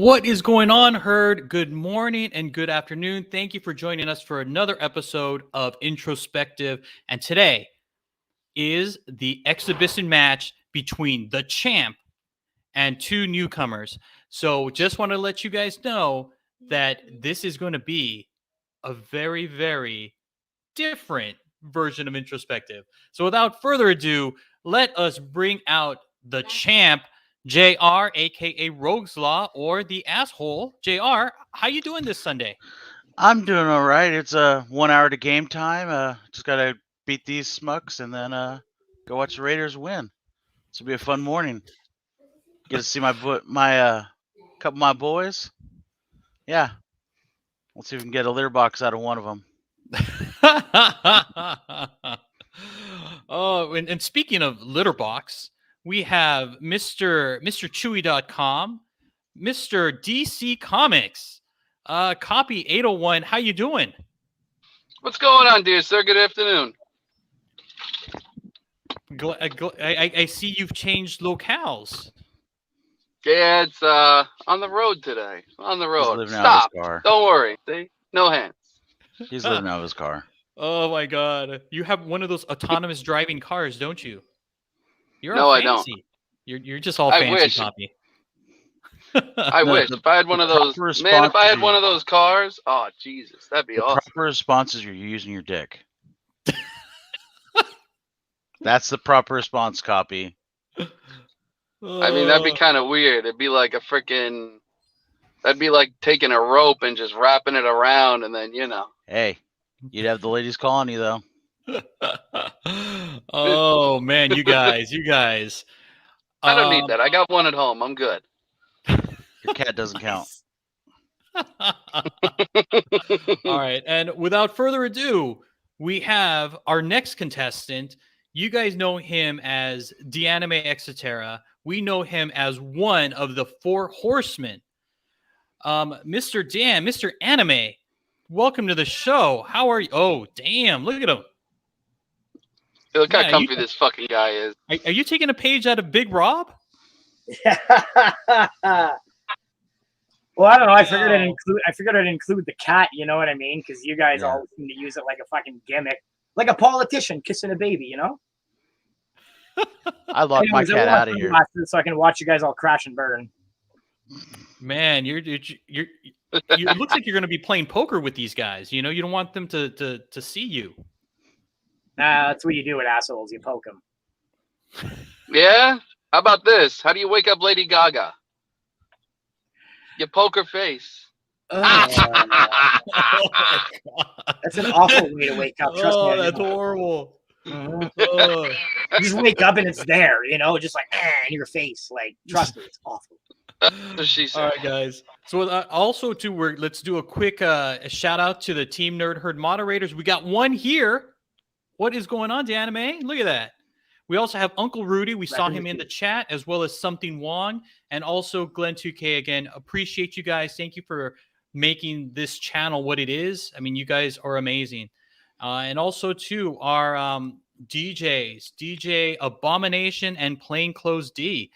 What is going on, Herd? Good morning and good afternoon. Thank you for joining us for another episode of IntroSPECtive. And today is the exhibition match between the champ and two newcomers. So just want to let you guys know that this is going to be a very, very different version of IntroSPECtive. So without further ado, let us bring out the champ, JR, aka Rogue's Law, or the asshole. JR, how you doing this Sunday? I'm doing all right. It's 1 hour to game time. Just gotta beat these smucks and then go watch the Raiders win. This will be a fun morning. Get to see my couple of my boys. Yeah, let's see if we can get a litter box out of one of them. Oh, and speaking of litter box, we have Mr. Chewy.com, Mr. DC Comics, copy 801. How you doing? What's going on, dear sir? Good afternoon. I see you've changed locales. Yeah, it's on the road today. On the road. He's living out of Stop. his car. Don't worry. See? No hands. He's living out of his car. Oh my God! You have one of those autonomous driving cars, don't you? You're No, all I don't. fancy. You're just all I fancy, wish. copy. I No, wish. the If I had one of those, proper man, if I had response one of those cars, oh, Jesus, that'd be The awesome. proper response is you're using your dick. That's the proper response, copy. I mean, that'd be kind of weird. It'd be like a freaking, that'd be like taking a rope and just wrapping it around and then, Hey, you'd have the ladies calling you though. Oh man, you guys. I don't need that. I got one at home. I'm good. Your cat doesn't count. All right, and without further ado, we have our next contestant. You guys know him as D'Anime Etc. We know him as one of the four horsemen. Mr. Dan, Mr. Anime, welcome to the show. How are you? Oh, damn, look at him. Look how Yeah, comfy this fucking guy is. Are you taking a page out of Big Rob? Well, I don't know. I figured I'd include the cat. You know what I mean? Because you guys always seem to use it like a fucking gimmick, like a politician kissing a baby. You know. I locked my cat out of here. So I can watch you guys all crash and burn. Man, you're it looks like you're going to be playing poker with these guys. You know, you don't want them to see you. That's what you do with assholes. You poke them. Yeah? How about this? How do you wake up Lady Gaga? You poke her face. Oh my That's an awful way to wake up. Trust me. That's horrible. You just wake up and it's there, just like in your face. Like, trust me, it's awful. She said. All right, guys. So also too, let's do a quick shout out to the Team Nerd Herd moderators. We got one here. What is going on, D'Anime? Look at that. We also have Uncle Rudy. We saw him in the chat, as well as Something Wong, and also Glenn 2K again. Appreciate you guys. Thank you for making this channel what it is. I mean, you guys are amazing. And also too, our DJs, DJ Abomination and Plainclothes D.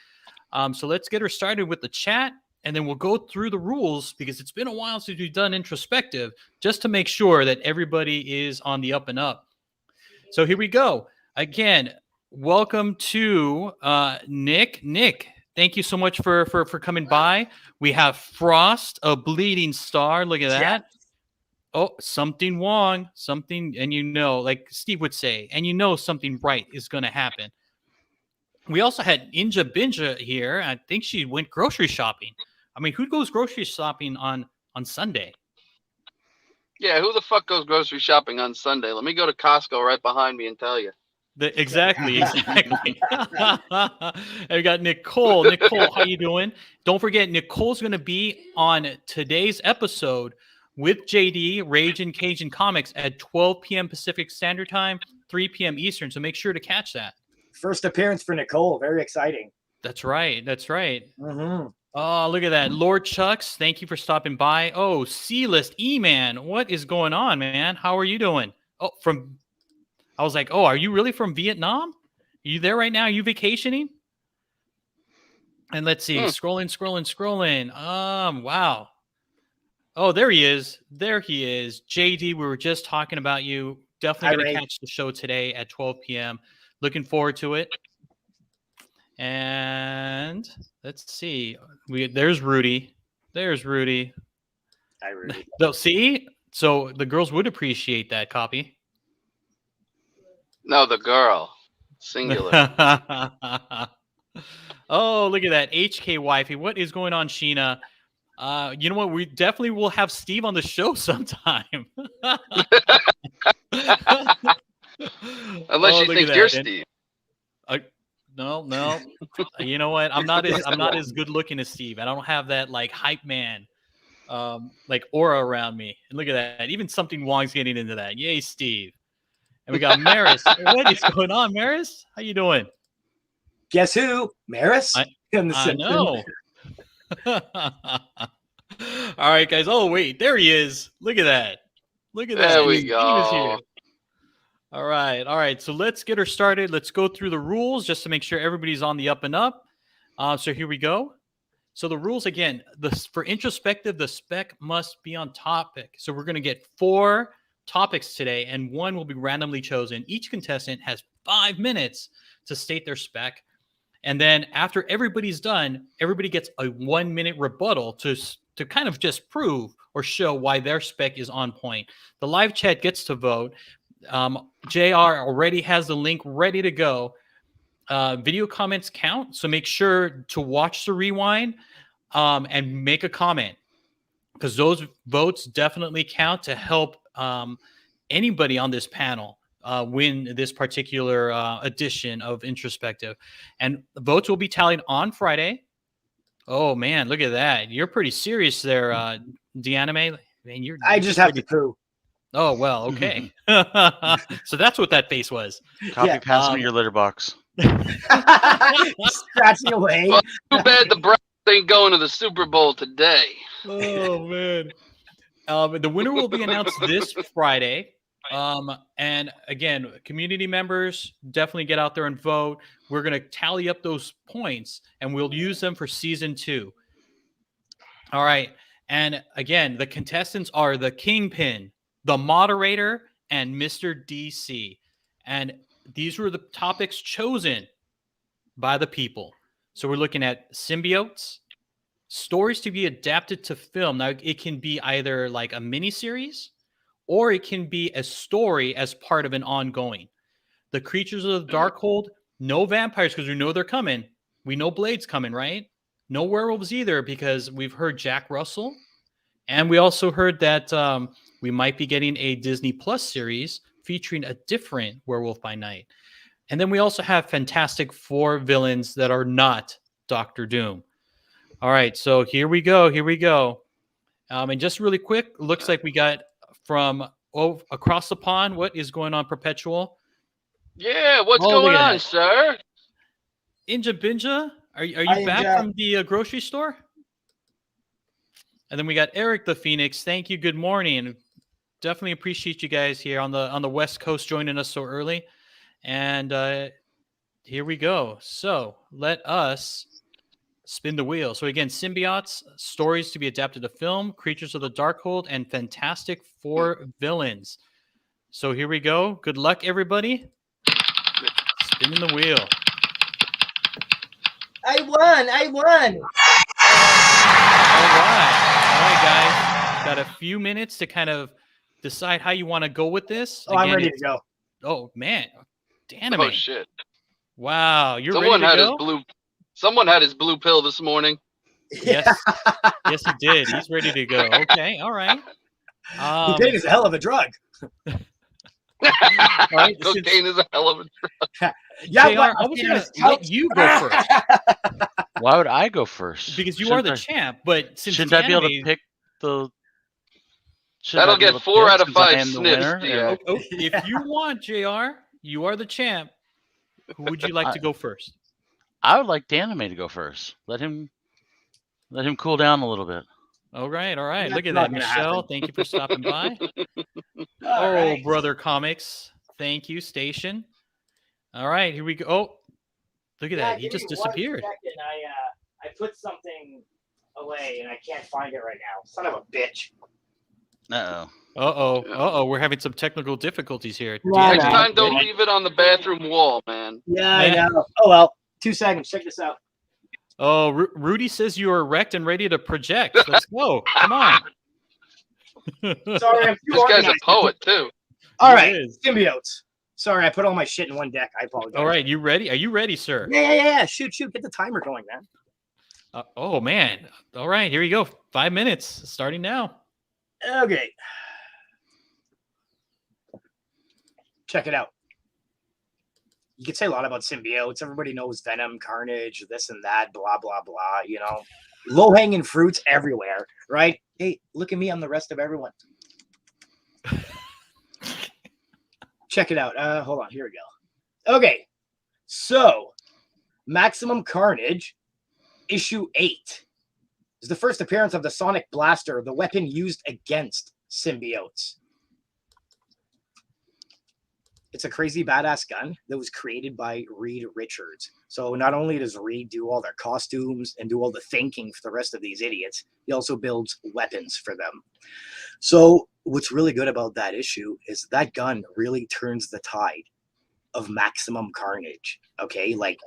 So let's get her started with the chat, and then we'll go through the rules because it's been a while since we've done IntroSPECtive, just to make sure that everybody is on the up and up. So here we go. Again, welcome to Nick. Nick, thank you so much for coming by. We have Frost, a bleeding star. Look at that. Yeah. Oh, Something Wrong. Something, and like Steve would say, and something right is going to happen. We also had Inja Binja here. I think she went grocery shopping. I mean, who goes grocery shopping on Sunday? Yeah, who the fuck goes grocery shopping on Sunday? Let me go to Costco right behind me and tell you. Exactly. And we got Nicole. Nicole, how you doing? Don't forget, Nicole's going to be on today's episode with JD, Rage and Cajun Comics at 12 p.m. Pacific Standard Time, 3 p.m. Eastern. So make sure to catch that. First appearance for Nicole. Very exciting. That's right. Mm-hmm. Oh, look at that. Lord Chucks, thank you for stopping by. Oh, C-List E-Man. What is going on, man? How are you doing? Oh, I was like, oh, are you really from Vietnam? Are you there right now? Are you vacationing? And let's see, scrolling. Wow. Oh, there he is. There he is. JD, we were just talking about you. Definitely going to catch the show today at 12 p.m. Looking forward to it. And let's see. There's Rudy. There's Rudy. Hi, Rudy. So, see? So the girls would appreciate that copy. No, the girl. Singular. Oh, look at that. HK Wifey. What is going on, Sheena? You know what? We definitely will have Steve on the show sometime. Unless you think you're Steve. No. You know what? I'm not as good looking as Steve. I don't have that like hype man like aura around me. And look at that. Even Something Wong's getting into that. Yay, Steve. And we got Maris. What is going on, Maris? How you doing? Guess who? Maris? I know. All right, guys. Oh, wait. There he is. Look at that. Look at that. There we go. Here. All right. So let's get her started. Let's go through the rules just to make sure everybody's on the up and up. So here we go. So the rules, again, for IntroSPECtive, the spec must be on topic. So we're going to get 4 topics today, and 1 will be randomly chosen. Each contestant has 5 minutes to state their spec. And then after everybody's done, everybody gets a 1-minute rebuttal to kind of just prove or show why their spec is on point. The live chat gets to vote. JR already has the link ready to go. Video comments count, so make sure to watch the rewind and make a comment, because those votes definitely count to help anybody on this panel win this particular edition of IntroSPECtive. And the votes will be tallied on Friday. Oh, man, look at that. You're pretty serious there, Deanime. Man, I just have to poo. Oh, well, okay. So that's what that face was. Copy pass me your litter box. Scratching away. Well, too bad the Browns ain't going to the Super Bowl today. Oh, man. The winner will be announced this Friday. And again, community members, definitely get out there and vote. We're going to tally up those points, and we'll use them for season 2. All right. And again, the contestants are the Kingpin, the Moderator, and Mr. DC. And these were the topics chosen by the people. So we're looking at symbiotes, stories to be adapted to film. Now, it can be either like a mini-series, or it can be a story as part of an ongoing. The creatures of the Darkhold, no vampires because we know they're coming. We know Blade's coming, right? No werewolves either, because we've heard Jack Russell. And we also heard that we might be getting a Disney Plus series featuring a different Werewolf by Night. And then we also have Fantastic Four villains that are not Doctor Doom. All right, so here we go. And just really quick, looks like we got from across the pond. What is going on, Perpetual? Yeah, what's going on, sir? Inja Binja, are you back from the grocery store? And then we got Eric the Phoenix. Thank you. Good morning. Definitely appreciate you guys here on the West Coast joining us so early. And here we go. So let us spin the wheel. So again, symbiotes, stories to be adapted to film, creatures of the Darkhold, and Fantastic Four villains. So here we go. Good luck, everybody. Spinning the wheel. I won. All right, guys. Got a few minutes to kind of decide how you want to go with this. Again, I'm ready to go. Oh, man. Damn it. Oh, shit. Wow. You're ready to go? Someone had his blue pill this morning. Yes. Yes, he did. He's ready to go. Okay. All right. Cocaine is a hell of a drug. All right, cocaine is a hell of a drug. Yeah, JR, I was going to let you go first. Why would I go first? Because you are the champ, but since shouldn't I be able to pick the... That'll get 4 out of 5 sniffs. Yeah. If you want, JR, you are the champ. Who would you like to go first? I would like Danime to go first. Let him cool down a little bit. All right. Look at that, Michelle. Thank you for stopping by. Right. Brother Comics. Thank you, Station. All right, here we go. Oh, look at that. He just disappeared. I put something away and I can't find it right now. Son of a bitch. Uh-oh. We're having some technical difficulties here. Yeah, Next man. time, don't leave it on the bathroom wall, man. Yeah, I know. Oh well. 2 seconds. Check this out. Oh, Rudy says you are erect and ready to project. Let's go. Come on. Sorry, I'm too This guy's a organized. poet too. All He right, is. symbiotes. Sorry, I put all my shit in one deck. I apologize. All right, you ready? Are you ready, sir? Yeah. Shoot. Get the timer going, man. Oh, man. All right, here you go. 5 minutes starting now. Okay. Check it out. You could say a lot about symbiotes. Everybody knows Venom, Carnage, this and that, blah, blah, blah, you know. Low-hanging fruits everywhere, right? Hey, look at me. I'm the rest of everyone. Check it out. Hold on. Here we go. Okay. So, Maximum Carnage, issue 8, is the first appearance of the Sonic Blaster, the weapon used against symbiotes. It's a crazy badass gun that was created by Reed Richards. So not only does Reed do all their costumes and do all the thinking for the rest of these idiots, he also builds weapons for them. So what's really good about that issue is that gun really turns the tide of Maximum Carnage. Okay, like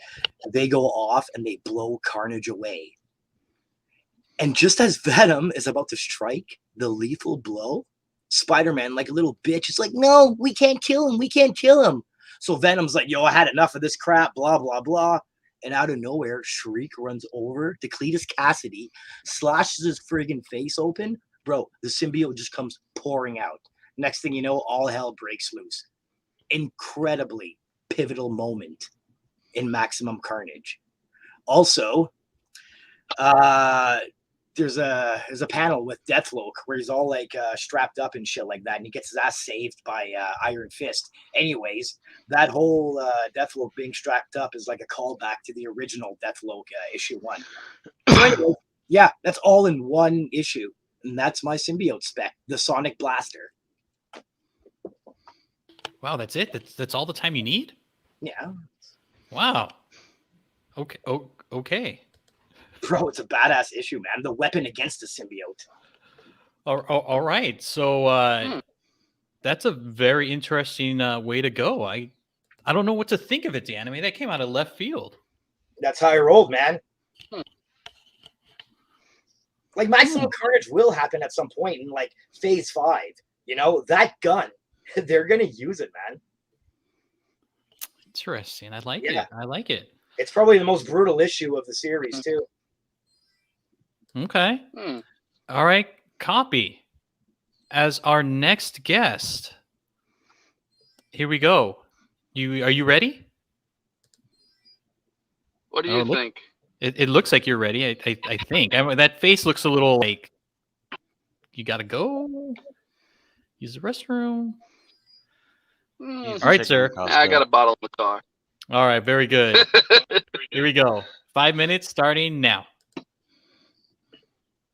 they go off and they blow Carnage away. And just as Venom is about to strike the lethal blow, Spider-Man, like a little bitch, is like, no, we can't kill him. We can't kill him. So Venom's like, yo, I had enough of this crap, blah, blah, blah. And out of nowhere, Shriek runs over to Cletus Cassidy, slashes his friggin' face open. Bro, the symbiote just comes pouring out. Next thing you know, all hell breaks loose. Incredibly pivotal moment in Maximum Carnage. Also, there's a panel with Deathlock where he's all like strapped up and shit like that, and he gets his ass saved by Iron Fist. Anyways, that whole Deathlock being strapped up is like a callback to the original Deathlock issue 1. So anyway, yeah, that's all in one issue, and that's my symbiote spec, the Sonic Blaster. Wow, that's it? That's all the time you need? Yeah. Wow. Okay. Okay. Bro, it's a badass issue, man. The weapon against the symbiote. All right. So that's a very interesting way to go. I don't know what to think of it, the anime. That came out of left field. That's how I rolled, man. Like Maximum Carnage will happen at some point in like phase 5. You know, that gun, they're gonna use it, man. Interesting. I like Yeah. it. I like it. It's probably the most brutal issue of the series too. Okay. All right. Copy as our next guest. Here we go. Are you ready? What do you think? It looks like you're ready. I think. That face looks a little like you gotta go use the restroom. All right, sir. I got a bottle in the car. All right, very good. Here we go. 5 minutes starting now.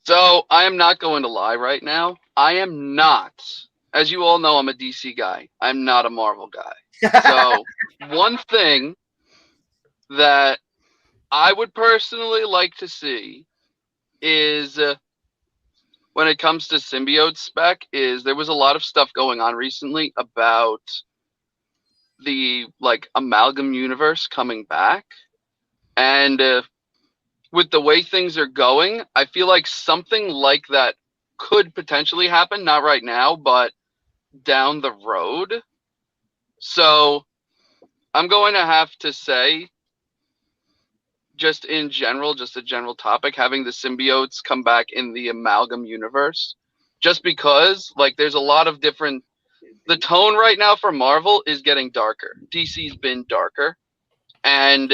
So I am not going to lie right now. I am not. As you all know, I'm a DC guy. I'm not a Marvel guy. So one thing that I would personally like to see is when it comes to symbiote spec is there was a lot of stuff going on recently about the like amalgam universe coming back, and with the way things are going, I feel like something like that could potentially happen, not right now, but down the road. So I'm going to have to say, just in general, just a general topic, having the symbiotes come back in the amalgam universe, just because like there's a lot of different, the tone right now for Marvel is getting darker. DC's been darker, and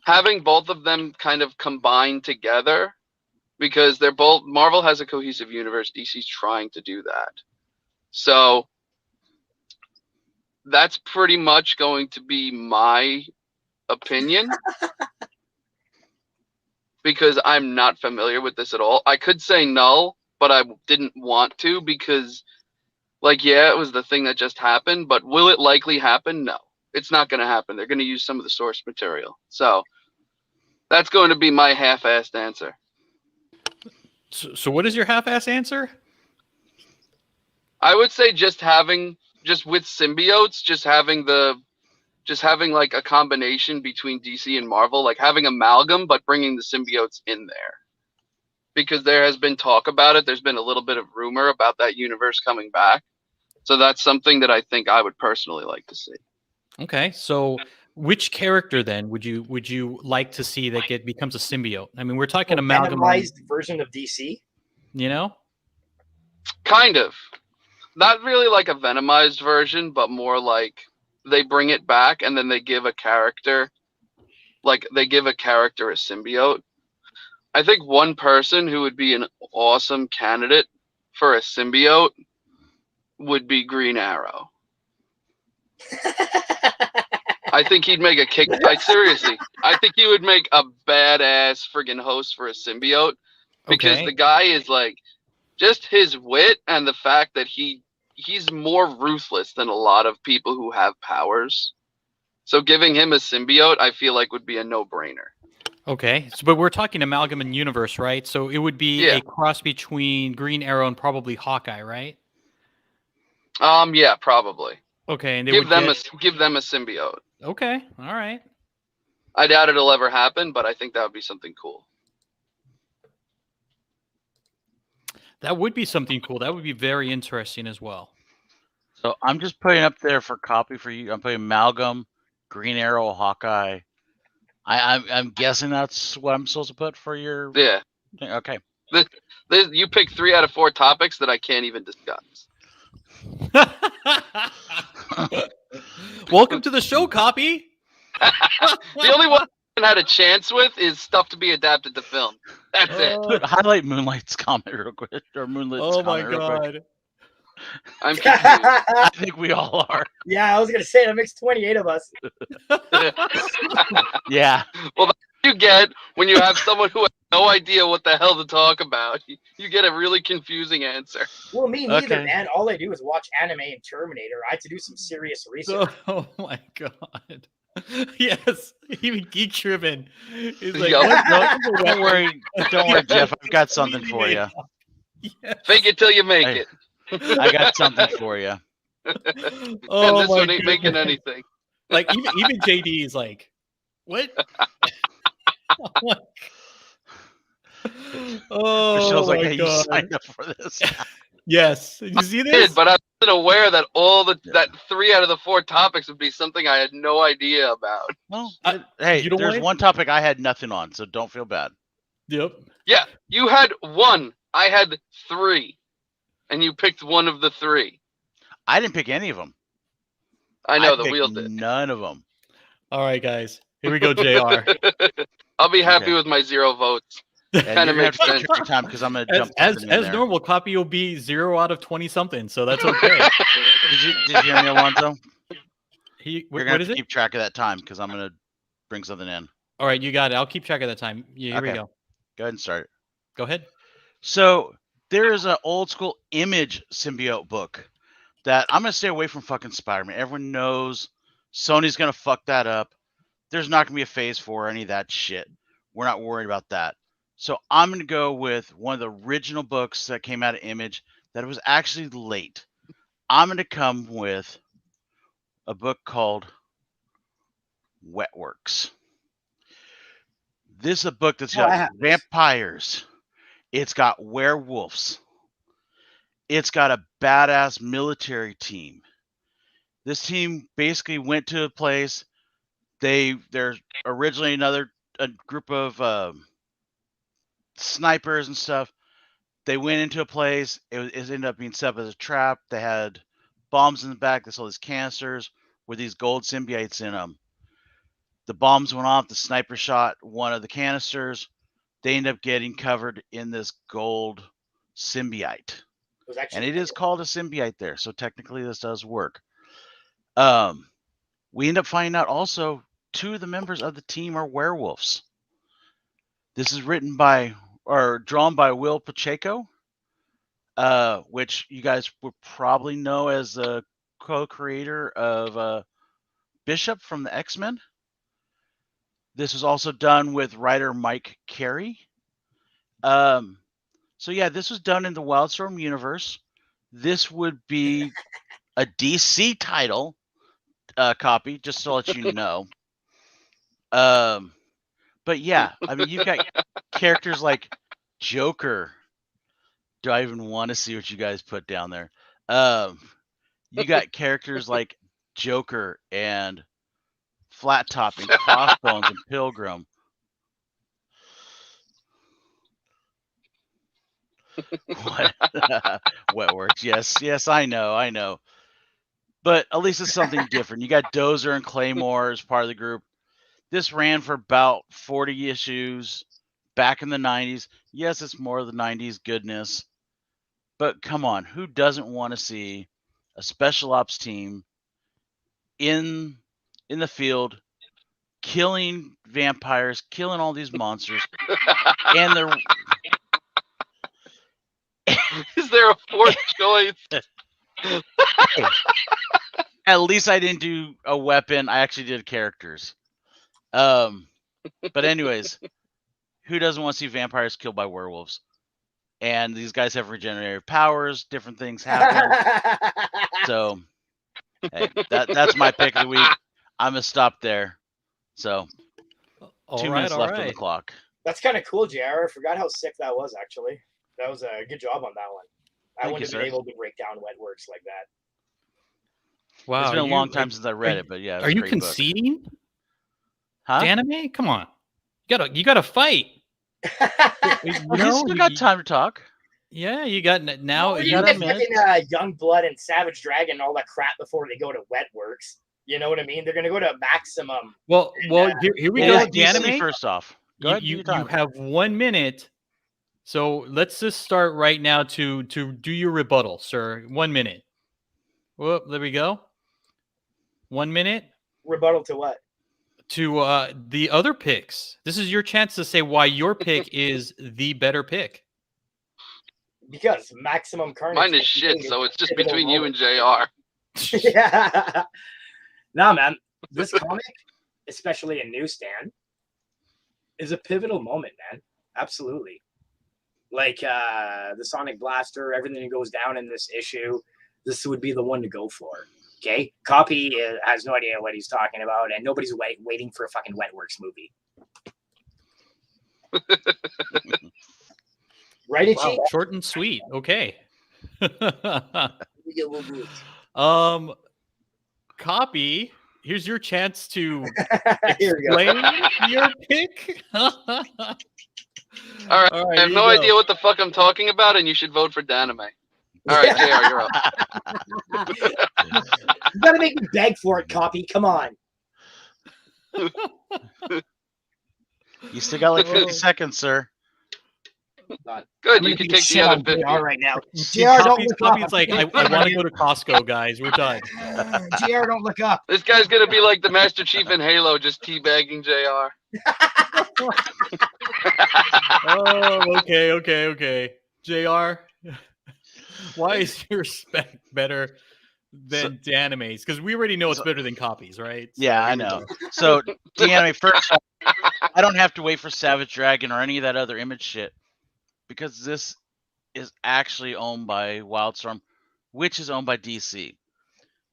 having both of them kind of combined together, because they're both, Marvel has a cohesive universe, DC's trying to do that. So that's pretty much going to be my opinion, because I'm not familiar with this at all. I could say no, but I didn't want to, because like, yeah, it was the thing that just happened, but will it likely happen? No, it's not going to happen. They're going to use some of the source material. So That's going to be my half-assed answer. So what is your half-ass answer? I would say just with symbiotes, just having like a combination between DC and Marvel, like having amalgam, but bringing the symbiotes in there. Because there has been talk about it. There's been a little bit of rumor about that universe coming back. So that's something that I think I would personally like to see. Okay, so which character then would you like to see that becomes a symbiote? I mean, we're talking amalgam, Venomized version of DC. you know? Kind of. Not really like a venomized version, but more like they bring it back and then they give a character a symbiote. I think one person who would be an awesome candidate for a symbiote would be Green Arrow. I think he'd make seriously, I think he would make a badass friggin' host for a symbiote, because Okay. the guy is like, just his wit and the fact that he's more ruthless than a lot of people who have powers. So giving him a symbiote, I feel like would be a no-brainer. Okay, but we're talking amalgam in universe, right? So it would be Yeah. a cross between Green Arrow and probably Hawkeye, right? Yeah, probably. Okay, and they Give would them get... a symbiote. Okay, all right. I doubt it'll ever happen, but I think that would be something cool. That would be something cool. That would be very interesting as well. So I'm just putting up there for copy for you. I'm putting amalgam, Green Arrow, Hawkeye. I'm guessing that's what I'm supposed to put for your Yeah. thing. Okay. You pick 3 out of 4 topics that I can't even discuss. Welcome to the show, Copy. The only one I haven't had a chance with is stuff to be adapted to film. That's it. Highlight Moonlight's comment real quick, or Moonlight's Oh my comment real quick. god. I'm confused. I think we all are. Yeah, I was gonna say that makes 28 of us. Yeah. You get when you have someone who has no idea what the hell to talk about. You get a really confusing answer. Well, me neither, Okay. man. All I do is watch anime and Terminator. I had to do some serious research. Oh my god. Yes, even Geek Driven is like, Yo. Don't worry, Jeff. I've got something for you. Yes. Fake it till you make Hey. it. I got something for you. Oh And this my one ain't making goodness. anything. Like even JD is like, what? Oh Michelle's like, my hey, you god. signed up for this. Yes. Did you see I this? did, but I wasn't aware that that 3 out of the 4 topics would be something I had no idea about. Well, I- hey, you don't there's want it? one topic I had nothing on, so don't feel bad. Yep. Yeah, you had 1. I had 3. And you picked one of the 3. I didn't pick any of them. I know the picked wheel did. none of them. All right, guys. Here we go, JR. I'll be happy Okay. with my 0 votes. And Kinda you're gonna have makes to sense. take your time because I'm gonna As jump as, something in as there. normal, Copy will be 0 out of 20 something, so that's okay. Did you hear me, Alonzo? You're You're gonna what have is to it? keep track of that time because I'm gonna bring something in. All right, you got it. I'll keep track of that time. Yeah, here we Okay. go. Go ahead and start. Go ahead. So there is an old school Image symbiote book that I'm gonna stay away from fucking Spider-Man. Everyone knows Sony's gonna fuck that up. There's not gonna be a phase 4 or any of that shit. We're not worried about that. So I'm gonna go with one of the original books that came out of Image that was actually late. I'm gonna come with a book called Wetworks. This is a book that's Oh, I got have this. vampires. It's got werewolves. It's got a badass military team. This team basically went to a place. They're originally a group of snipers and stuff. They went into a place. It ended up being set up as a trap. They had bombs in the back. They saw these canisters with these gold symbiotes in them. The bombs went off. The sniper shot one of the canisters. They end up getting covered in this gold symbiote. And it is called a symbiote there. So technically this does work. We end up finding out also 2 of the members of the team are werewolves. This is written by or drawn by Will Pacheco, which you guys would probably know as the co-creator of Bishop from the X-Men. This was also done with writer Mike Carey. So yeah, this was done in the Wildstorm universe. This would be a DC title copy, just to let you know. But yeah, I mean, you've got characters like Joker. Do I even want to see what you guys put down there? You got characters like Joker and Flat Top and Crossbones and Pilgrim. What? Wetworks. Yes, I know. But at least it's something different. You got Dozer and Claymore as part of the group. This ran for about 40 issues back in the 90s. Yes, it's more of the 90s goodness. But come on, who doesn't want to see a special ops team in the field killing vampires, killing all these monsters, and they're Is there a fourth choice? At least I didn't do a weapon. I actually did characters. But anyways, who doesn't want to see vampires killed by werewolves? And these guys have regenerative powers. Different things happen. So hey, that's my pick of the week. I'm gonna stop there. So 2 minutes left on the clock. That's kind of cool, JR. I forgot how sick that was, actually. That was a good job on that one. I wouldn't have been able to break down Wetworks like that. Wow, It's been a long time since I read it, but yeah. Are you conceding? Huh? Anime? Come on. You gotta fight. You still got time to talk. Yeah, you got now. Well, you you got get fucking Young Blood and Savage Dragon and all that crap before they go to Wetworks. You know what I mean? They're gonna go to Maximum. Well, here we go. The anime. First off, go ahead, you have 1 minute. So let's just start right now to do your rebuttal, sir. 1 minute. Well, there we go. 1 minute. Rebuttal to what? To the other picks. This is your chance to say why your pick is the better pick. Because Maximum Carnage. Mine is shit, so it's just between you and JR. Yeah. Nah, man. This comic, especially in newsstand, is a pivotal moment, man. Absolutely. Like the Sonic Blaster, everything that goes down in this issue, this would be the one to go for. Okay? Copy has no idea what he's talking about, and nobody's waiting for a fucking Wetworks movie. Right, Itchy? Wow, short and sweet. Okay. Copy. Here's your chance to explain your pick. All right. I have no idea what the fuck I'm talking about, and you should vote for Danime. All right, JR, you're up. You gotta make me beg for it, Copy. Come on. You still got like 50 seconds, sir. Good, you can take the other 50. right now. JR, Copy's like, I want to go to Costco, guys. We're done. JR, don't look up. This guy's gonna be like the Master Chief in Halo, just teabagging JR. Oh, okay. JR, why is your spec better than Danime's? Because we already know it's better than Copy's, right? Yeah, I know. So, Danime, first off, I don't have to wait for Savage Dragon or any of that other Image shit, because this is actually owned by Wildstorm, which is owned by DC.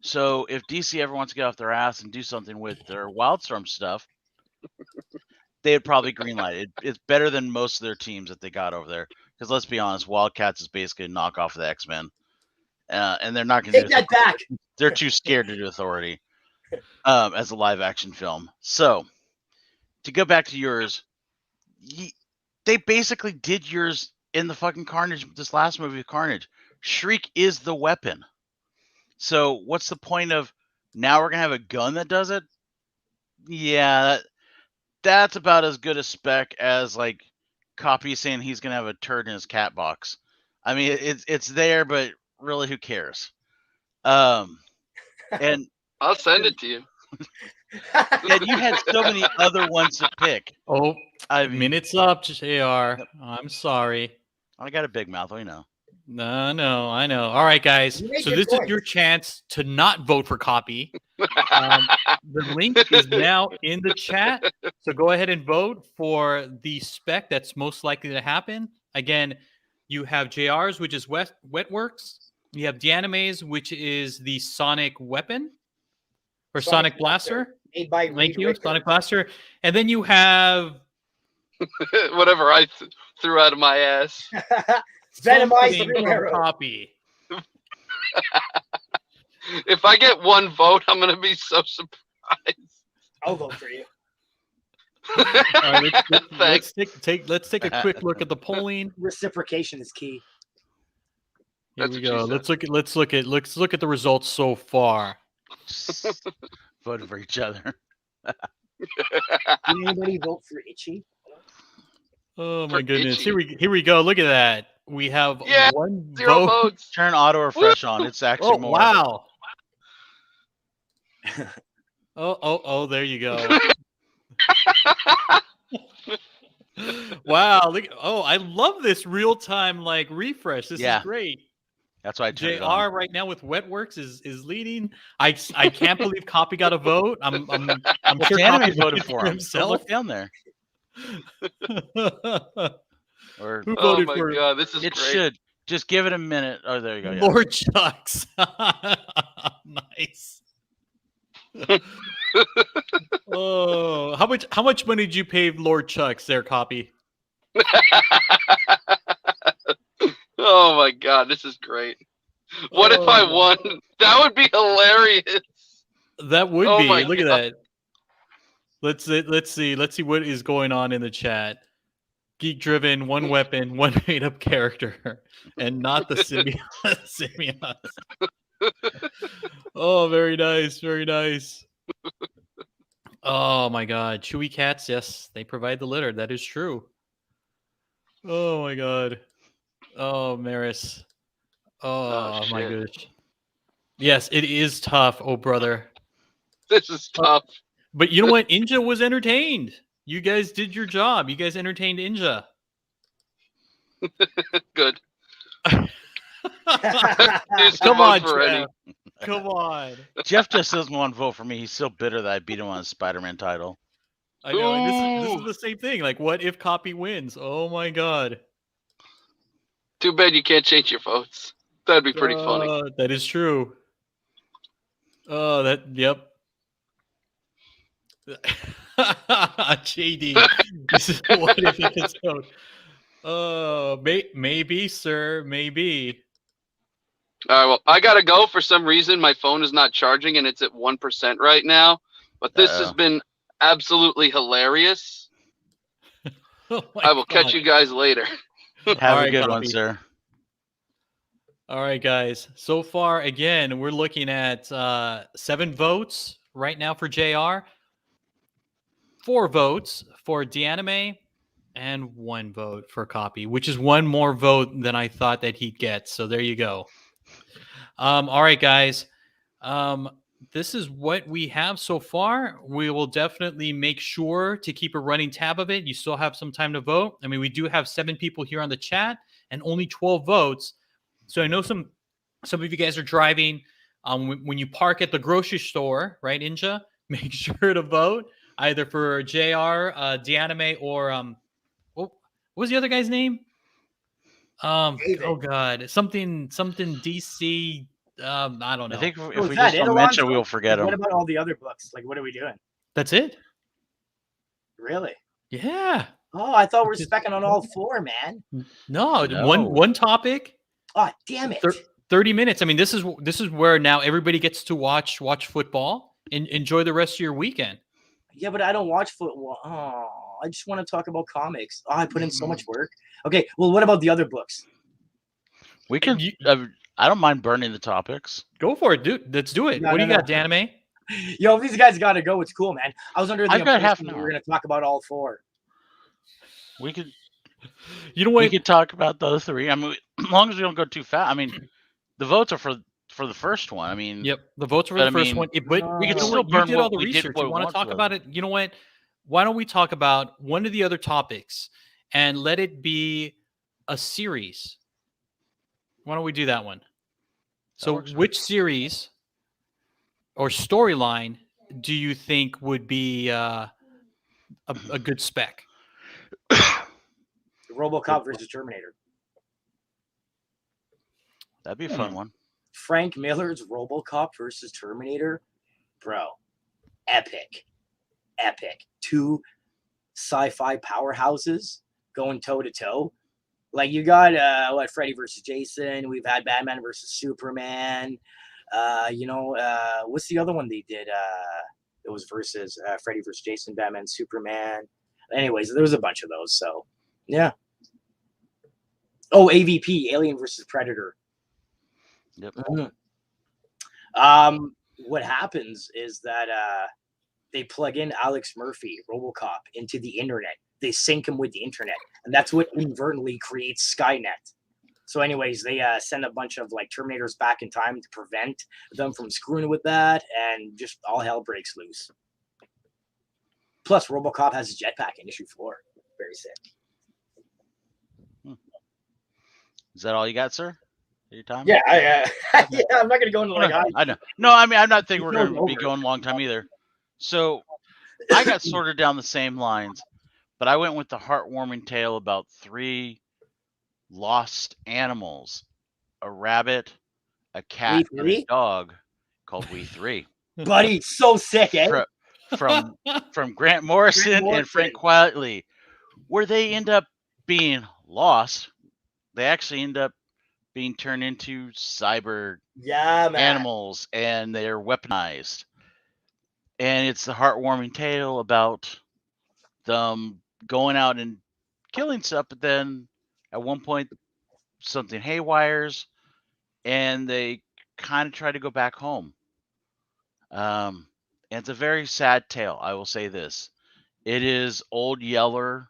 So if DC ever wants to get off their ass and do something with their Wildstorm stuff, they would probably greenlight it. It's better than most of their teams that they got over there. Because let's be honest, Wildcats is basically a knockoff of the X-Men. And they're not going to take that back. They're too scared to do Authority as a live-action film. So, to go back to yours, they basically did yours in the fucking Carnage, this last movie of Carnage. Shriek is the weapon. So, what's the point of now we're going to have a gun that does it? Yeah, that's about as good a spec as, like, Copy saying he's going to have a turd in his cat box. I mean, it's there, but really, who cares? And I'll send it to you. And you had so many other ones to pick. Oh, minutes up, JR. I'm sorry. I got a big mouth, I know. No, I know. All right, guys. You make So good this is your points. chance to not vote for copy. The link is now in the chat. So go ahead and vote for the spec that's most likely to happen. Again, you have JR's, which is Wetworks. You have Deanime's, which is the Sonic Weapon or Sonic Blaster. Made by Thank Reed you, Richards. Sonic Blaster. And then you have Whatever I threw out of my ass. Venomized something Green from Arrow. copy. If I get one vote, I'm gonna be so surprised. I'll vote for you. All right, Thanks. let's take a quick look at the polling. Reciprocation is key. Here That's we what she go. said. Let's look at the results so far. Voted for each other. Did anybody vote for Itchy? Oh my For goodness. itchy. Here we go. Look at that. We have Yeah, one 0 vote. votes. Turn auto refresh on. It's actually Oh more. wow. Oh, there you go. Wow, look. Oh, I love this real-time like refresh. This Yeah. is great. That's why I turned it JR on. right now with Wetworks is leading. I can't believe Copy got a vote. I'm sure Danime Copy voted for him. So himself. look down there. Or Who Oh voted my for god, this is it great. should. Just give it a minute. Oh, there you go. Yeah. Lord Chucks? Nice. Oh, how much money did you pay Lord Chucks there, Copy? Oh my god, this is great. What if I Oh. won? That would be hilarious. That would Oh be. my Look at God. that. Let's see what is going on in the chat. Geek driven, one weapon, one made up character, and not the symbiote. Oh, very nice, very nice. Oh my god. Chewy cats, yes, they provide the litter. That is true. Oh my god. Oh, Maris. Oh, my shit. gosh. Yes, it is tough, oh brother. This is tough. But you know what? Inja was entertained. You guys did your job. You guys entertained Inja. Good. Come Here's the on, vote for Eddie. Trev. Come on. Jeff just doesn't want to vote for me. He's so bitter that I beat him on a Spider-Man title. I know. and This Ooh. is the same thing. Like, what if Copy wins? Oh my god. Too bad you can't change your votes. That'd be pretty funny. That is true. Oh, yep. JD. This is what if episode. Maybe, sir. Maybe. All right, well, I gotta go. For some reason, my phone is not charging, and it's at 1% right now. But this has been absolutely hilarious. Oh my I will catch God. you guys later. Have All a right, good one, Copy. sir. All right, guys. So far, again, we're looking at 7 votes right now for JR, 4 votes for Deanime, and 1 vote for Copy, which is 1 more vote than I thought that he'd get. So there you go. All right, guys. This is what we have so far. We will definitely make sure to keep a running tab of it. You still have some time to vote. I mean, we do have 7 people here on the chat and only 12 votes. So I know some of you guys are driving. When you park at the grocery store, right, Inja, make sure to vote either for JR, Deanime, or what was the other guy's name? David. Oh God, something DC. I don't know. I think Oh, if is we that just it, don't mention, Alonso? we'll forget What him. about all the other books? Like, what are we doing? That's it. Really? Yeah. Oh, I thought we're specking on all 4, man. No, No. one topic. Oh, damn it. 30 minutes. I mean, this is where now everybody gets to watch football and enjoy the rest of your weekend. Yeah, but I don't watch football. Oh, I just want to talk about comics. Oh, I put in so much work. Okay, well, what about the other books? We can. You- I don't mind burning the topics. Go for it, dude. Let's do it. No, What do no, you got, no. Danime? Yo, if these guys got to go. It's cool, man. I was under the I've got half impression an we hour. were going to talk about all 4. We could. You know We what? could talk about the other 3. I mean, as long as we don't go too fast. I mean, the votes are for the first one. I mean, Yep, the votes are for But the I first mean, one. But we you could know still what? burn You did all what the we did, research. what You we want to want talk for about it? You know what? Why don't we talk about one of the other topics and let it be a series? Why don't we do that one? So, works. which series or storyline do you think would be a good spec? RoboCop versus Terminator. That'd be a fun one. Frank Miller's RoboCop versus Terminator, bro, epic. Two sci-fi powerhouses going toe to toe. Like you got Freddy versus Jason. We've had Batman versus Superman. What's the other one they did? It was versus Freddy versus Jason, Batman, Superman. Anyways, there was a bunch of those. So yeah. Oh, AVP, Alien versus Predator. Yep. Mm-hmm. What happens is that they plug in Alex Murphy, RoboCop, into the internet. They sync him with the internet, and that's what inadvertently creates Skynet. So, anyways, they send a bunch of like Terminators back in time to prevent them from screwing with that, and just all hell breaks loose. Plus, RoboCop has a jetpack in issue 4. Very sick. Is that all you got, sir? Your time? Yeah, yeah. I'm not gonna go into like. I know. No, I mean I'm not thinking we're It's going to be going a long time either. So I got sorted down the same lines, but I went with the heartwarming tale about 3 lost animals: a rabbit, a cat, and a dog, called We 3. Buddy, so sick, eh? From Grant Morrison and Frank Quietly, where they end up being lost. They actually end up being turned into cyber animals, and they're weaponized. And it's the heartwarming tale about them going out and killing stuff, but then at one point something haywires, and they kind of try to go back home. And it's a very sad tale. I will say this: it is Old Yeller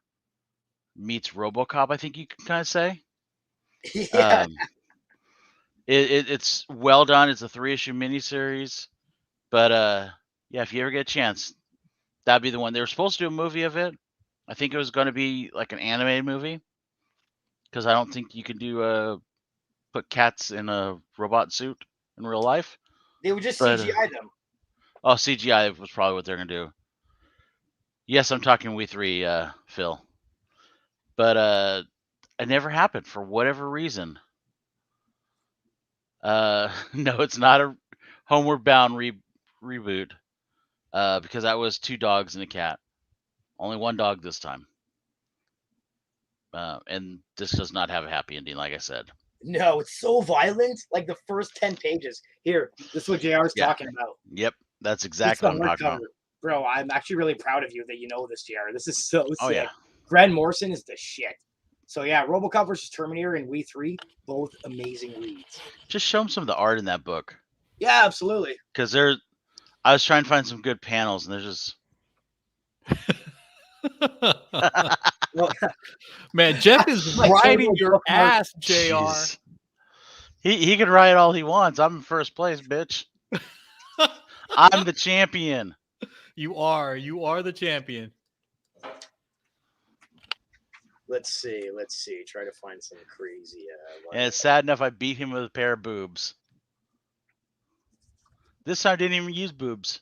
meets RoboCop. I think you can kind of say. Yeah. It's well done. It's a 3-issue miniseries, but yeah, if you ever get a chance, that'd be the one. They were supposed to do a movie of it. I think it was going to be like an animated movie, because I don't think you can do put cats in a robot suit in real life. They would just CGI them. Oh, CGI was probably what they're going to do. Yes, I'm talking We 3, Phil. But it never happened for whatever reason. No, it's not a Homeward Bound reboot, because that was 2 dogs and a cat. Only 1 dog this time. And this does not have a happy ending, like I said. No, it's so violent. Like the first 10 pages. Here, this is what JR is talking about. Yep, that's exactly what I'm talking about. Bro, I'm actually really proud of you that you know this, JR. This is so sick. Oh, yeah. Grant Morrison is the shit. So yeah, RoboCop versus Terminator and We 3, both amazing reads. Just show them some of the art in that book. Yeah, absolutely. Because I was trying to find some good panels, and there's just... Man, Jeff is riding your ass, JR. Jeez. He can ride all he wants. I'm in first place, bitch. I'm the champion. You are the champion. Let's see. Try to find some crazy. And it's sad enough I beat him with a pair of boobs. This time I didn't even use boobs.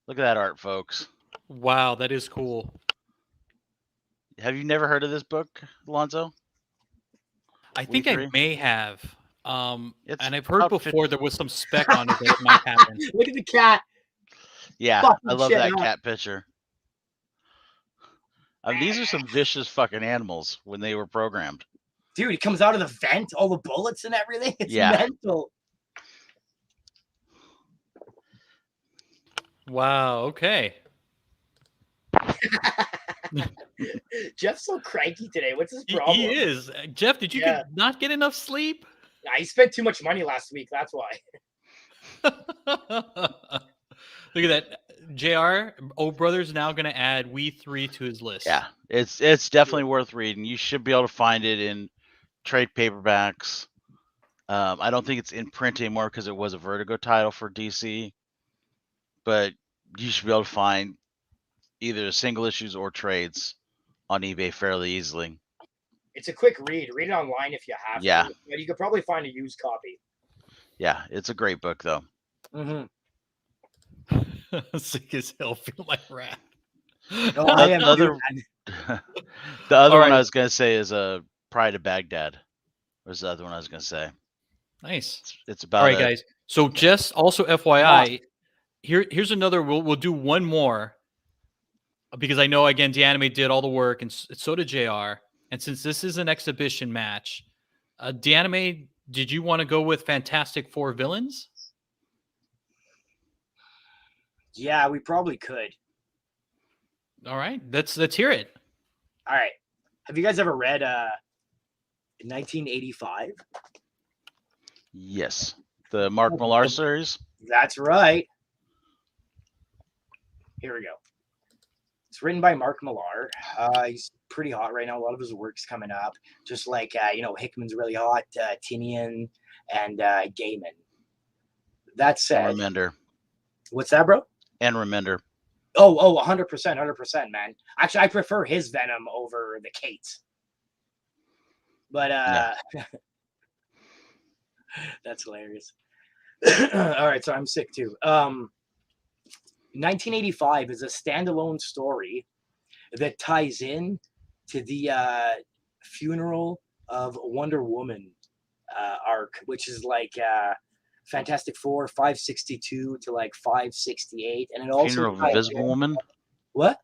Look at that art, folks. Wow, that is cool. Have you never heard of this book, Alonzo? I think I may have. And I've heard about before there was some spec on it that it might happen. Look at the cat. Yeah, Fucking I love shit that up. cat picture. These are some vicious fucking animals when they were programmed. Dude, he comes out of the vent, all the bullets and everything. It's mental. Wow, okay. Jeff's so cranky today. What's his problem? He is. Jeff, did you not get enough sleep? Nah, he spent too much money last week. That's why. Look at that. JR, O Brothers now going to add We 3 to his list. Yeah, it's definitely worth reading. You should be able to find it in trade paperbacks. I don't think it's in print anymore because it was a Vertigo title for DC. But you should be able to find either single issues or trades on eBay fairly easily. It's a quick read. Read it online if you have Yeah. to. But you could probably find a used copy. Yeah, it's a great book though. Mm-hmm. Sick as hell. Feel like rat. No, I am The too, other, the other All one right. I was gonna say is Pride of Baghdad. Was the other one I was gonna say? Nice. It's All about right, guys. So just also FYI, here's another. We'll do one more because I know again Deanime did all the work and so did JR. And since this is an exhibition match, Deanime, did you want to go with Fantastic Four villains? Yeah, we probably could. All right, let's hear it. All right. Have you guys ever read 1985? yes, the Mark Millar series. That's right. Here we go. It's written by Mark Millar. He's pretty hot right now. A lot of his work's coming up. Just like, Hickman's really hot, Tinian, and Gaiman. That said, Remender. what's that, bro? And Remender. Oh, 100%, man. Actually, I prefer his Venom over the Kate's. But that's hilarious. All right, so I'm sick too. 1985 is a standalone story that ties in to the funeral of Wonder Woman arc, which is like Fantastic Four 562 to like 568, and it also Funeral of Invisible Woman. What?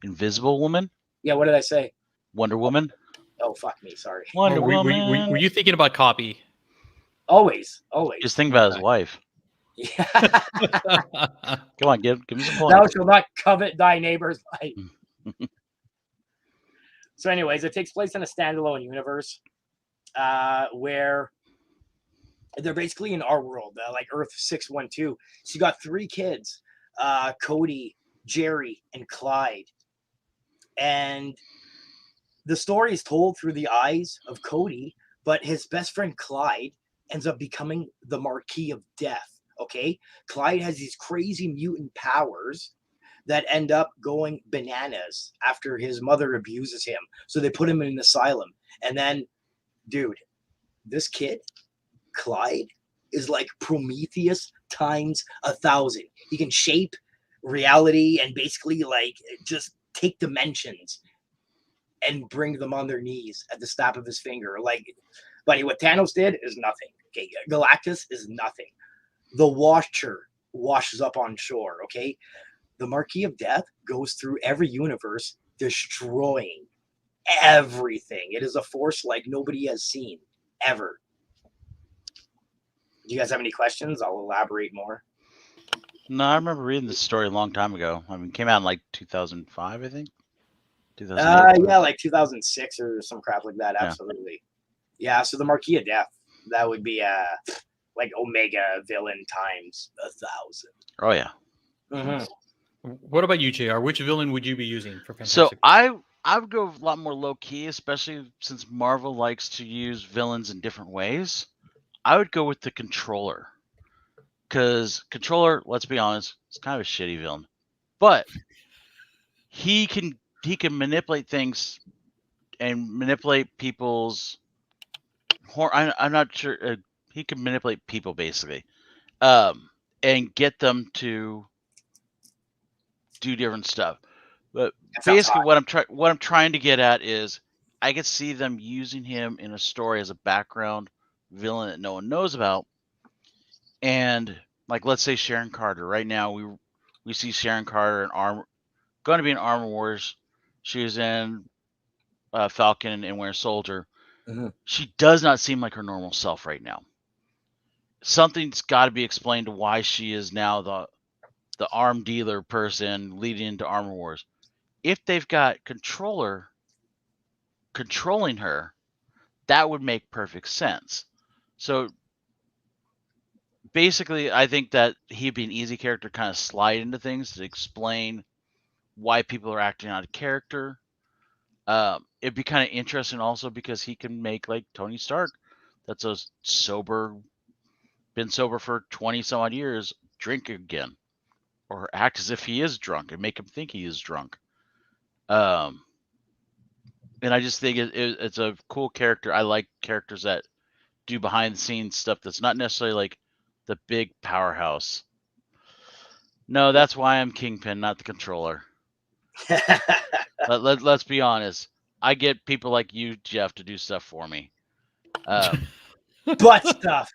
Invisible Woman. Yeah, what did I say? Wonder Woman. Oh, fuck me, sorry. Wonder Were Woman. you thinking about copy? Always. Just think about his wife. Yeah. Come on, give me some Thou points. shalt not covet thy neighbor's wife. So, anyways, it takes place in a standalone universe where they're basically in our world, like Earth 612. So you got 3 kids, Cody, Jerry, and Clyde. And the story is told through the eyes of Cody, but his best friend Clyde ends up becoming the Marquis of Death. Okay? Clyde has these crazy mutant powers that end up going bananas after his mother abuses him. So they put him in an asylum. And then, dude, this kid, Clyde, is like Prometheus times 1,000. He can shape reality and basically like just take dimensions and bring them on their knees at the snap of his finger. Like, buddy, what Thanos did is nothing. Okay, Galactus is nothing. The Watcher washes up on shore. Okay, the Marquis of Death goes through every universe, destroying everything. It is a force like nobody has seen ever. Do you guys have any questions? I'll elaborate more. No, I remember reading this story a long time ago. I mean, it came out in like 2005, I think. 2008. Yeah, like 2006 or some crap like that. Absolutely. Yeah. So the Marquis of Death, that would be like Omega villain times 1,000. Oh yeah. Mm-hmm. What about you, JR? Which villain would you be using for So Fantastic? I would go a lot more low key, especially since Marvel likes to use villains in different ways. I would go with the Controller, because Controller, let's be honest, is kind of a shitty villain, but he can manipulate things and manipulate people's. I'm not sure. He can manipulate people basically, and get them to do different stuff. But basically, what I'm trying to get at is, I could see them using him in a story as a background villain that no one knows about. And like, let's say Sharon Carter. Right now, we see Sharon Carter in going to be in Armor Wars. She was in Falcon and Winter Soldier. Mm-hmm. She does not seem like her normal self right now. Something's got to be explained to why she is now the arm dealer person leading into Armor Wars. If they've got Controller controlling her, that would make perfect sense. So basically, I think that he'd be an easy character to kind of slide into things to explain why people are acting out of character. It'd be kind of interesting also because he can make like Tony Stark, that's a been sober for 20 some odd years, drink again, or act as if he is drunk and make him think he is drunk. And And I just think it's a cool character. I like characters that do behind the scenes stuff that's not necessarily like the big powerhouse. No, that's why I'm Kingpin, not the controller. Let's be honest. I get people like you, Jeff, to do stuff for me. Butt stuff.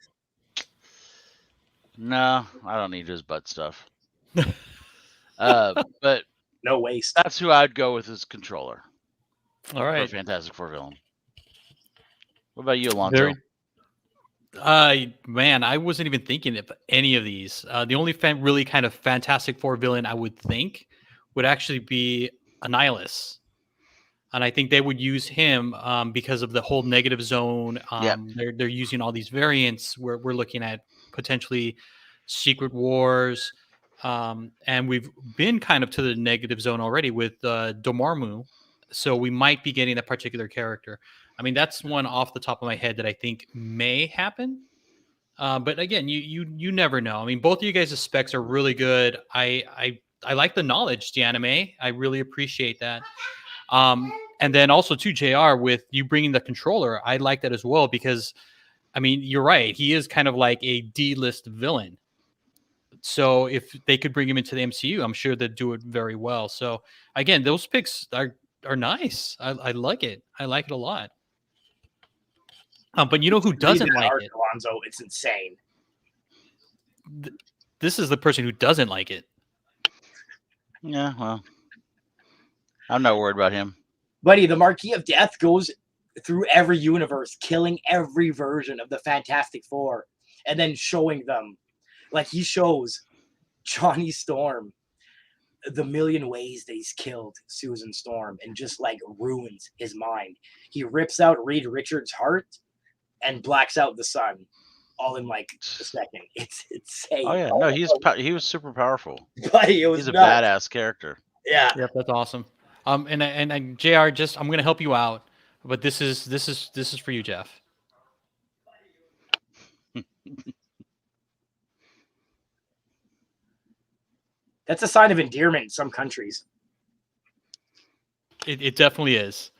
No, I don't need his butt stuff. But No waste. that's who I'd go with as controller All for a right. Fantastic Four villain. What about you, Alonso? Man, I wasn't even thinking of any of these. The only really kind of Fantastic Four villain I would think would actually be Annihilus. And I think they would use him because of the whole negative zone. They're using all these variants. We're looking at potentially Secret Wars. And we've been kind of to the negative zone already with Dormammu. So we might be getting a particular character. I mean, that's one off the top of my head that I think may happen. But again, you never know. I mean, both of you guys' specs are really good. I like the knowledge, the anime. I really appreciate that. And then also too, JR, with you bringing the controller, I like that as well because, I mean, you're right. He is kind of like a D-list villain. So if they could bring him into the MCU, I'm sure they'd do it very well. So again, those picks are nice. I like it. I like it a lot. But you know who doesn't like it? Alonzo, it's insane. This is the person who doesn't like it. Yeah, well, I'm not worried about him. Buddy, the Marquis of Death goes through every universe, killing every version of the Fantastic Four, and then showing them. Like, he shows Johnny Storm the million ways that he's killed Susan Storm and just, like, ruins his mind. He rips out Reed Richards' heart and blacks out the sun all in, like, a second. It's insane. Oh, yeah. No, he was super powerful. Buddy, He's a badass character. Yeah. Yep, that's awesome. And JR, I'm going to help you out, but this is for you, Jeff. That's a sign of endearment in some countries. It definitely is.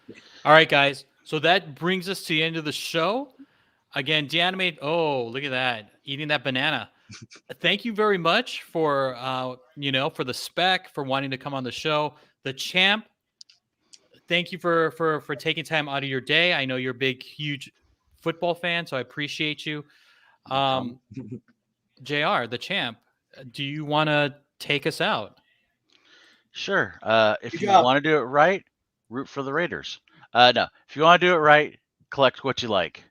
All right, guys. So that brings us to the end of the show. Again, Deanimate. Oh, look at that. Eating that banana. Thank you very much for, for the Spec, for wanting to come on the show. The Champ. Thank you for taking time out of your day. I know you're a big, huge football fan, so I appreciate you. JR, the Champ, do you want to take us out? Sure. If you want to do it right, root for the Raiders. No, if you want to do it right, collect what you like.